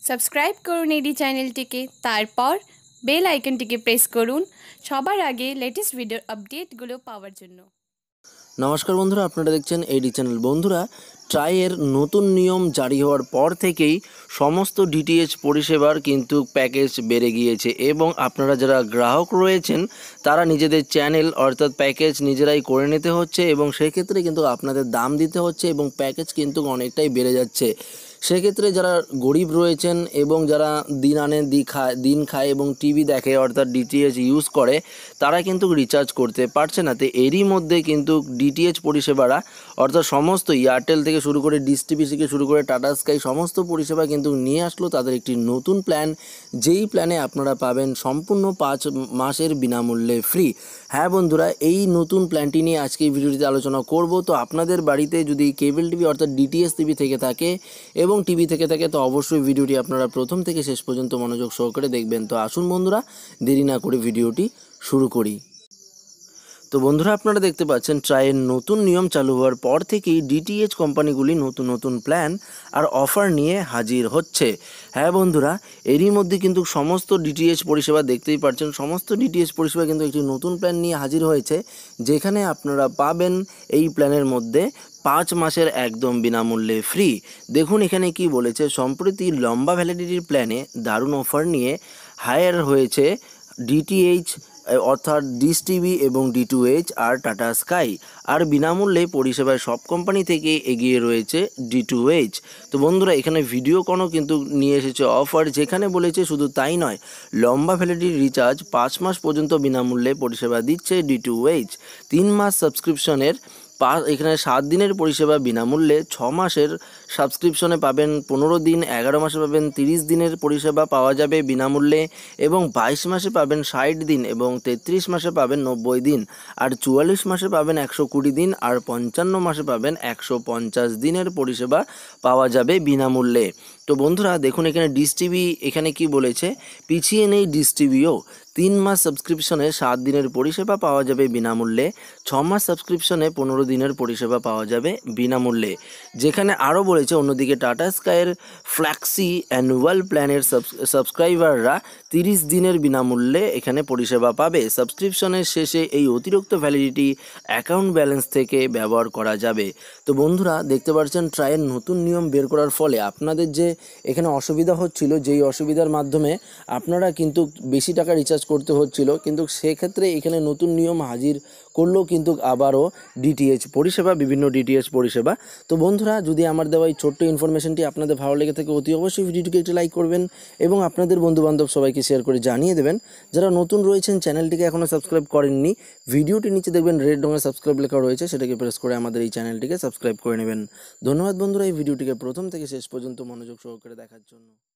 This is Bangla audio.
সাবস্ক্রাইব করুন এডি চ্যানেলটিকে, তারপর বেল আইকনটিকে প্রেস করুন সবার আগে লেটেস্ট ভিডিওর আপডেটগুলো পাওয়ার জন্য। নমস্কার বন্ধুরা, আপনারা দেখছেন এডি চ্যানেল। বন্ধুরা, ট্রাইয়ের নতুন নিয়ম জারি হওয়ার পর থেকেই সমস্ত ডিটিএইচ পরিষেবার কিন্তু প্যাকেজ বেড়ে গিয়েছে এবং আপনারা যারা গ্রাহক রয়েছেন তারা নিজেদের চ্যানেল অর্থাৎ প্যাকেজ নিজেরাই করে নিতে হচ্ছে এবং সেক্ষেত্রে কিন্তু আপনাদের দাম দিতে হচ্ছে এবং প্যাকেজ কিন্তু অনেকটাই বেড়ে যাচ্ছে। সেক্ষেত্রে যারা গরিব রয়েছেন এবং যারা দিন আনে দিন খায় এবং টিভি দেখে অর্থাৎ ডিটিএইচ ইউজ করে তারা কিন্তু রিচার্জ করতে পারছে না। তো এরই মধ্যে কিন্তু ডিটিএইচ পরিষেবারা অর্থাৎ সমস্ত এয়ারটেল থেকে শুরু করে ডিশ টিভি থেকে শুরু করে টাটা স্কাই সমস্ত পরিষেবা কিন্তু নিয়ে আসলো তাদের একটি নতুন প্ল্যান, যেই প্ল্যানে আপনারা পাবেন সম্পূর্ণ 5 মাসের বিনামূল্যে ফ্রি। হ্যাঁ বন্ধুরা, এই নতুন প্ল্যানটি নিয়ে আজকে এই ভিডিওটিতে আলোচনা করব। তো আপনাদের বাড়িতে যদি কেবল টিভি অর্থাৎ ডিটিএইচ টিভি থেকে থাকে এবং টিভি থেকে থাকে তো অবশ্যই ভিডিওটি আপনারা প্রথম থেকে শেষ পর্যন্ত মনোযোগ সহকারে দেখবেন। তো আসুন বন্ধুরা, দেরি না করে ভিডিওটি শুরু করি। তো বন্ধুরা, আপনারা দেখতে পাচ্ছেন ট্রাইয়ের নতুন নিয়ম চালু হওয়ার পর থেকেই ডিটিএইচ কোম্পানিগুলি নতুন নতুন প্ল্যান আর অফার নিয়ে হাজির হচ্ছে। হ্যাঁ বন্ধুরা, এরই মধ্যে কিন্তু সমস্ত ডিটিএইচ পরিষেবা দেখতেই পাচ্ছেন, সমস্ত ডিটিএইচ পরিষেবা কিন্তু একটি নতুন প্ল্যান নিয়ে হাজির হয়েছে, যেখানে আপনারা পাবেন এই প্ল্যানের মধ্যে 5 মাসের একদম বিনামূল্যে ফ্রি। দেখুন এখানে কি বলেছে, সম্প্রতি লম্বা ভ্যালিডিটির প্ল্যানে দারুণ অফার নিয়ে হায়ার হয়েছে ডিটিএইচ অর্থাৎ ডিশ টিভি এবং D2H আর টাটা স্কাই, আর বিনামূল্যে পরিষেবায় সব কোম্পানি থেকে এগিয়ে রয়েছে D2H। তো বন্ধুরা, এখানে ভিডিওকনও কিন্তু নিয়ে এসেছে অফার, যেখানে বলেছে শুধু তাই নয়, লম্বা ভ্যালিডিটি রিচার্জ 5 মাস পর্যন্ত বিনামূল্যে পরিষেবা দিচ্ছে D2H। 3 মাস সাবস্ক্রিপশনের এখানে 7 দিনের পরিষেবা বিনামূল্যে, 6 মাসের সাবস্ক্রিপশনে পাবেন 15 দিন, 11 মাসে পাবেন 30 দিনের পরিষেবা পাওয়া যাবে বিনামূল্যে এবং 22 মাসে পাবেন 60 দিন এবং 33 মাসে পাবেন 90 দিন, আর 44 মাসে পাবেন 120 দিন, আর 55 মাসে পাবেন 150 দিনের পরিষেবা পাওয়া যাবে বিনামূল্যে। তো বন্ধুরা দেখুন এখানে ডিশ টিভি এখানে কি বলেছে, পিছিয়ে নেই ডিশ টিভিও। 3 মাস সাবস্ক্রিপশনে 7 দিনের পরিষেবা পাওয়া যাবে বিনামূল্যে, 6 মাস সাবস্ক্রিপশনে 15 দিনের পরিষেবা পাওয়া যাবে বিনামূল্যে। যেখানে আরও বলেছে অন্যদিকে টাটা স্কাইয়ের ফ্ল্যাক্সি অ্যানুয়াল প্ল্যানের সাবস্ক্রাইবাররা 30 দিনের বিনামূল্যে এখানে পরিষেবা পাবে। সাবস্ক্রিপশনের শেষে এই অতিরিক্ত ভ্যালিডিটি অ্যাকাউন্ট ব্যালেন্স থেকে ব্যবহার করা যাবে। তো বন্ধুরা দেখতে পাচ্ছেন ট্রাইয়ের নতুন নিয়ম বের করার ফলে আপনাদের যে এখানে অসুবিধা হচ্ছিল, যেই অসুবিধার মাধ্যমে আপনারা কিন্তু বেশি টাকা রিচার্জ করতে হচ্ছিল, কিন্তু সেক্ষেত্রে এখানে নতুন নিয়ম হাজির করলেও কিন্তু আবারও ডিটিএইচ পরিষেবা, বিভিন্ন ডিটিএইচ পরিষেবা। তো বন্ধুরা, যদি আমার দেওয়া এই ছোট্ট ইনফরমেশনটি আপনাদের ভালো লেগে থাকে অতি অবশ্যই ভিডিওটিকে একটি লাইক করবেন এবং আপনাদের বন্ধুবান্ধব সবাইকে শেয়ার করে জানিয়ে দেবেন। যারা নতুন রয়েছেন চ্যানেলটিকে এখনও সাবস্ক্রাইব করেননি, ভিডিওটির নিচে দেখবেন রেড রঙের সাবস্ক্রাইব লেখা রয়েছে, সেটাকে প্রেস করে আমাদের এই চ্যানেলটিকে সাবস্ক্রাইব করে নেবেন। ধন্যবাদ বন্ধুরা এই ভিডিওটিকে প্রথম থেকে শেষ পর্যন্ত মনোযোগ সহকারে দেখার জন্য।